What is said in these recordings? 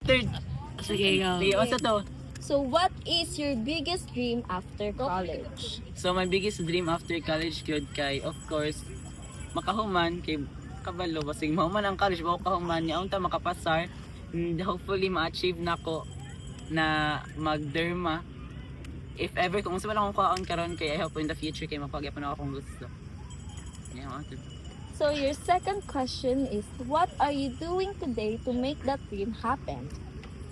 Third. Sige, go. Leo, sa to. So what is your biggest dream after college? So my biggest dream after college good kay of course makahuman kay kabalo basig mahuman ang college ba kahuman niya unta makapasar and hopefully ma-achieve nako na magderma if ever kung sa wala akong kuhaan karon kay I hope in the future kay mapag-yapon ako kung gusto. Yeah, ako. So your second question is, what are you doing today to make that dream happen?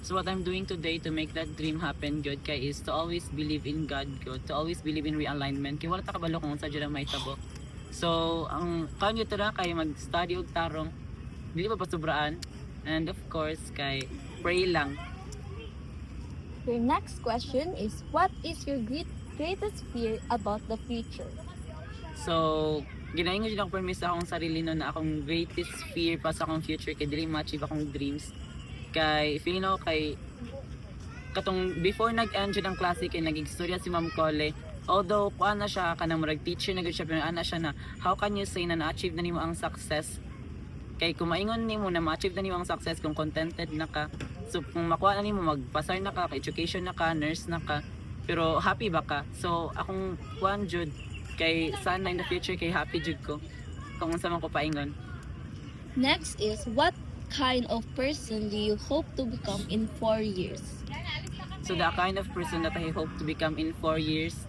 So what I'm doing today to make that dream happen good kay is to always believe in God good, to always believe in realignment kay wala ta kabalo kung sa jud may tabo. So ang kanyo tara kay mag-study og tarong dili pa pasubraan and of course kay pray lang. Your next question is, what is your greatest fear about the future? So ginaingon jud ako permis sa akong sarili no na akong greatest fear pa sa akong future kay dili ma-achieve akong dreams kay feeling ako kay katong before nag-end jud ang klase kay nag-istorya si Ma'am Cole although kuan na siya kanang murag teacher na gud siya pero ana siya na how can you say na na-achieve na nimo ang success kay kung maingon nimo na ma-achieve na nimo ang success kung contented na ka so kung makuha na nimo magpasar na ka education na ka nurse na ka pero happy ba ka so akong kuan jud kay sana in the future kay happy jud ko kung unsa man ko paingon. Next is, what kind of person do you hope to become in 4 years? So the kind of person that I hope to become in 4 years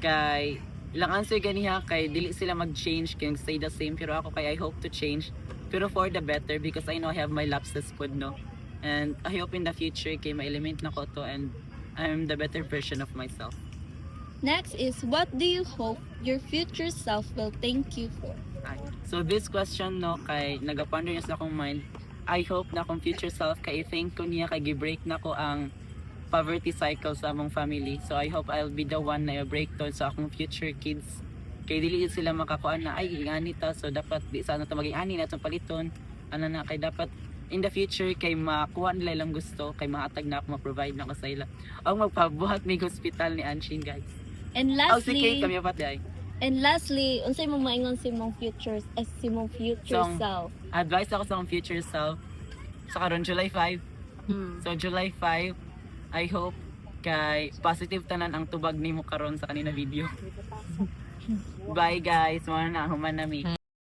kay ilang answer ganiha kay dili sila mag-change kay stay the same pero ako kay I hope to change pero for the better because I know I have my lapses pod no and I hope in the future kay ma-element na ko to and I'm the better version of myself. Next is, what do you hope your future self will thank you for? Ay. So this question no kay nagaponder niya sa akong mind I hope na akong future self kay thank ko niya kay gi-break na ko ang poverty cycle sa among family. So I hope I'll be the one na i-break to sa akong future kids. Kay dili yun sila makakuan na ay ingani ta so dapat di sana to maging ani na itong paliton. Ano na kay dapat in the future kay makuha nila ilang gusto kay mahatag na ako ma-provide na ko sa ila. Ang magpabuhat mig hospital ni Anshin guys. And Oh, sige lastly, kami apat ay. unsay mo maingon si mong future Song. self? Advice ako sa akong future self sa karon July 5. So July 5, I hope kay positive tanan ang tubag nimo karon sa kanina video. Bye guys, mo na human nami.